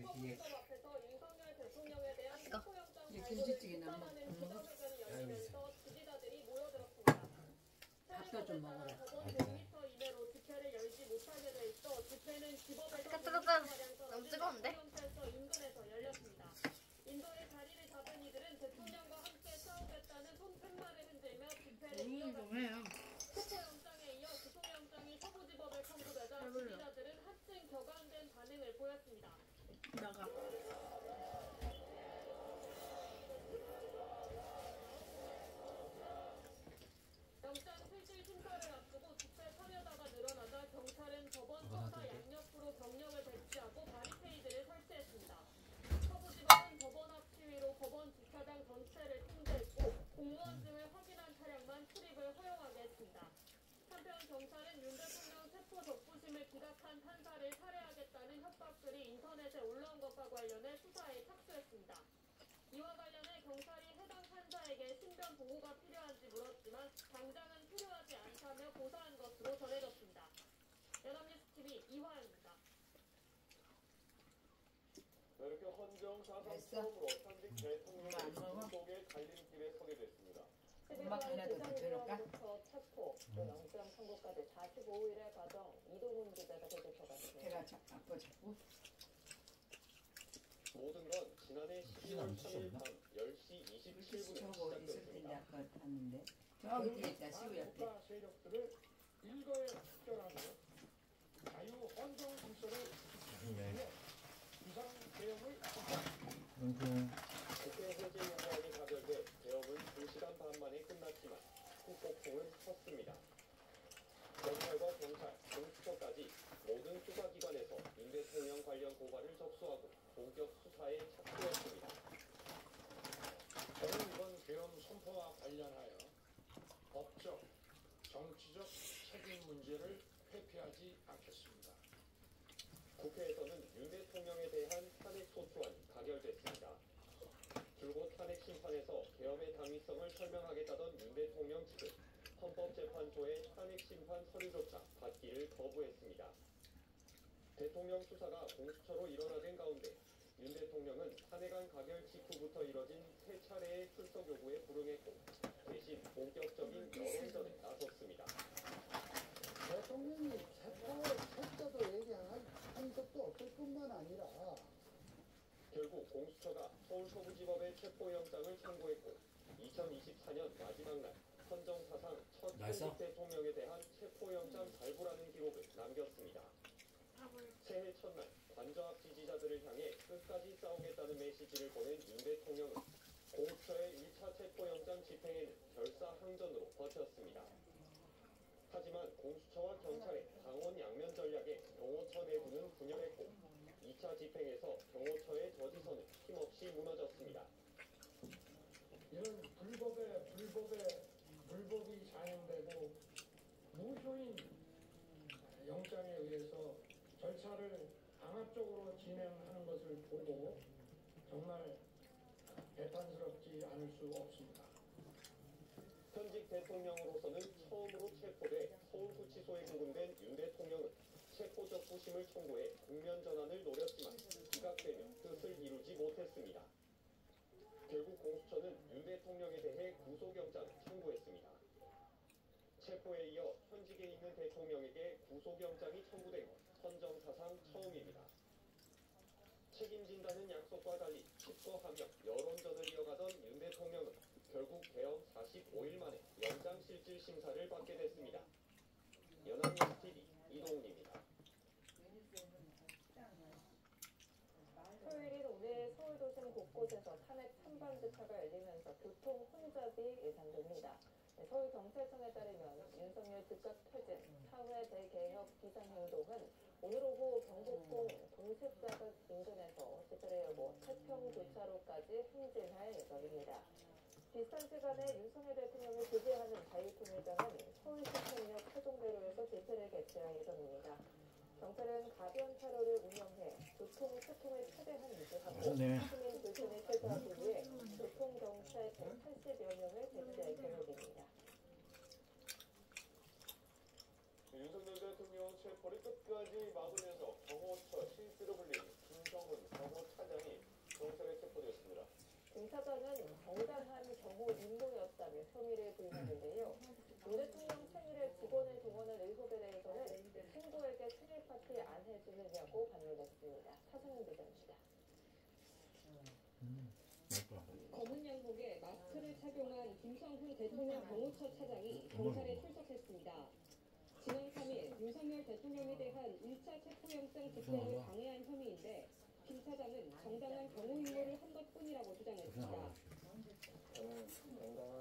뒤에. 이제 김치찌개 안 먹어? 밥도 좀 먹어라. 뜨끈뜨끈. 너무 뜨거운데? 인도의 자리를 잡은 이들은 대통령과 함께 싸우겠다는 손팻말을 흔들며 집회를 좀 이어갔습니다. 해요. 체포영장에 이어 구속영장이 서부지법에 청구되자 지지자들은 합증 격앙된 반응을 보였습니다. 나가. 영장 실질 심사를 앞두고 집회 참여자가 늘어나자 경찰은 법원 수사 양옆으로 병력을 배치하고 바리케이드를 설치했습니다. 서부지법은 법원 앞 시위로 법원 주차장 전체를 통제했고 공무원증을 확인한 차량만 출입을 허용하게 했습니다. 한편 경찰은 윤 대통령 체포 적부심을 기각한 판사를 살해하겠다는 협박글이 인터넷에 올라온 것과 관련해 수사에 착수했습니다. 이와 관련해 경찰이 해당 판사에게 신변 보호가 필요한지 물었지만 당장은 필요하지 않다며 고사한 것으로 전해졌습니다. 연합뉴스TV 이화영입니다. 이렇게 헌정 사상 처음으로 현직 대통령이 속의 갈림길에 서게 됐습니다. 엄마 하나도 더 줘놓을까? 체포, 영장 선고까지 45일의 과정 이동훈 기자가 되돌쳐봤습니다. 배가 아파 자꾸. 모든 건 지난해 12월 3일 밤 10시 27분에 저거 있을 텐데 시작됐습니다. 아까 봤는데. 저기 뒤에 있다 시우 옆에. 국가 세력들을 일거에 습격하며 자유 헌정 질서를 지키며 비상 개혁을 국회 해제 요구안이 가결돼 개혁은 2시간 반 만에 끝났지만 후폭풍은 컸습니다. 검찰과 경찰, 공수처까지 모든 수사기관에서 윤 대통령 관련 고발을 접수하고 본격 수사에 착수했습니다. 저는 이번 계엄 선포와 관련하여 법적, 정치적 책임 문제를 회피하지 않겠습니다. 국회에서는 윤 대통령에 대한 탄핵소추안이 가결됐습니다. 줄곧 탄핵 심판에서 계엄의 당위성을 설명하겠다던 윤 대통령 측은 헌법재판소의 탄핵 심판 서류조차 받기를 거부했습니다. 대통령 수사가 공수처로 일원화된 가운데 윤 대통령은 탄핵안 가결 직후부터 이뤄진 3차례의 출석 요구에 불응했고 대신 본격적인 여론전에 나섰습니다. 대통령이 체포도 얘기한 적도 없을 뿐만 아니라 결국 공수처가 서울 서부지법에 체포영장을 청구했고 2024년 마지막 날 헌정사상 첫 현직 대통령에 대한 체포영장 발부라는 기록을 남겼습니다. 새해 첫날 관저 앞 지지자들을 향해 끝까지 싸우겠다는 메시지를 보낸 윤 대통령은 공수처의 1차 체포영장 집행에는 결사항전으로 버텼습니다. 하지만 공수처와 경찰의 당원 양면 전략에 경호처 내부는 분열했고 2차 집행에서 경호처의 저지선은 힘없이 무너졌습니다. 이런 불법이 자행되고 무효인 영장에 의해서 절차를 강압적으로 진행하는 것을 보고 정말 배탄스럽지 않을 수 없습니다. 현직 대통령으로서는 처음으로 체포돼 서울구치소에 구금된 윤 대통령은 체포적부심을 청구해 국면 전환을 노렸지만 기각되며 뜻을 이루지 못했습니다. 결국 공수처는 윤 대통령에 대해 구속영장을 청구했습니다. 체포에 이어 현직에 있는 대통령에게 구속영장이 청구된 건 헌정사상 처음입니다. 책임진다는 약속과 달리 칩거하며 여론전을 이어가던 윤 대통령은 결국 계엄 45일 만에 영장실질 심사를 받게 됐습니다. 연합뉴스TV 이동훈입니다. 토요일인 오늘 서울 도심 곳곳에서 탄핵 찬반드차가 열리면서 교통 혼잡이 예상됩니다. 서울경찰청에 따르면 윤석열 즉각 퇴진, 사회 대개혁 비상행동은 오늘 오후 경복궁 동십자가 인근에서 집회를 열고 태평교차로까지 행진할 예정입니다. 비슷한 시간에 윤석열 대통령을 지지하는 자유통일당은 서울시청역 세종대로에서 집회를 개최할 예정입니다. 경찰은 가변 차로를 운영해 교통 체통을 최대한 유지하고 시민 불편을 최소화하기 위해 교통경찰 180여 명을 배치할 계획입니다. 윤석열 대통령 체포를 끝까지 막으면서 경호처 실세로 불린 김정은 김성훈 대통령 경호처 차장이 경찰에 출석했습니다. 지난 3일 윤석열 대통령에 대한 1차 체포영장 집행을 방해한 혐의인데 김 차장은 정당한 경호 임무를 한 것뿐이라고 주장했습니다. 저는 건강한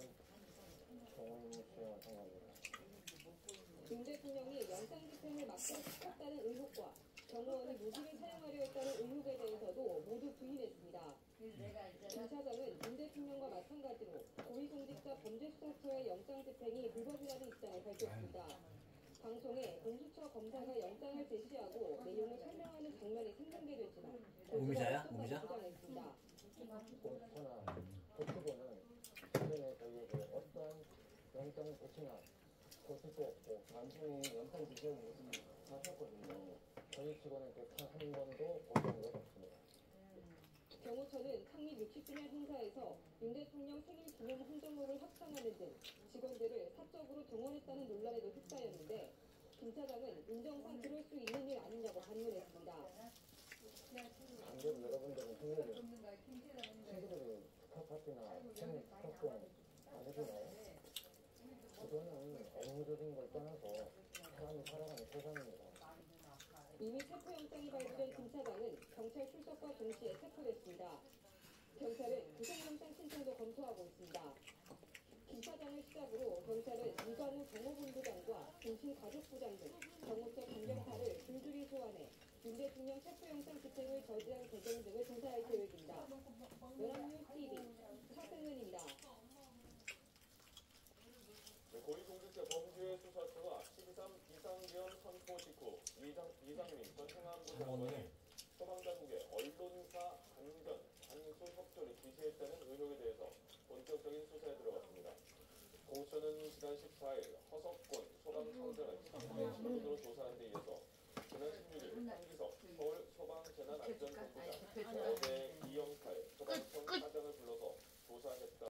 경호 임무 수행을 한 겁니다. 윤 대통령이 영장 집행을 막상 시켰다는 의혹과 경호원이 무기를 사용하려 했다는 의혹에 대해서도 모두 부인했습니다. 김 차장은 윤 대통령과 마찬가지로 고위공직자 범죄수사처의 영장 집행이 불법이라는 입장을 밝혔습니다. 방송에 공수처 검사가 영장을 제시하고 내용을 설명하는 장면이 생중계됐지만 우미자야? 고수가 우미자? 주장했습니다. 공수처나 법치부는 최근에 저희에게 어떠한 영장 조치나 고수도 단순히 영장 기재를 하셨거든요. 저희 직원에게 단 한 번도 보신 적 없습니다. 경호처는 창립 60주년 행사에서 윤 대통령 생일 기념 홍정로를 합창하는 등 직원들을 사적으로 동원했다는 논란에도 휩싸였는데 김 차장은 인정상 그럴 수 있는 일 아니냐고 반문했습니다. 반대로 여러분들은 친구들이 축하 파티나 생일 축하송 안 해주나요? 그거는 업무적인 걸 떠나서 사람이 살아가는 세상입니다. 이미 체포영장이 발부된 김 차장은 경찰 출석과 동시에 체포됐습니다. 경찰은 구속영장 신청도 검토하고 있습니다. 김 차장을 시작으로 경찰은 이관우 경호본부장과 중심가족부장 등 경호처 관경파를 줄줄이 소환해 윤 대통령 체포영장 집행을 저지한 계정 등을 조사할 계획입니다. 연합뉴스TV 차승은입니다. 고위공직자 범죄 수사처가 12.3 비상계엄 선포 직후 이상민 전 행안부 장관이 소방당국에 언론사 안전, 단수 협조를 지시했다는 의혹에 대해서 본격적인 수사에 들어갔습니다. 공수처는 지난 14일 허석권 소방청장을 참고인으로 조사한 데 이어서 지난 16일 한기석 서울 소방재난안전본부장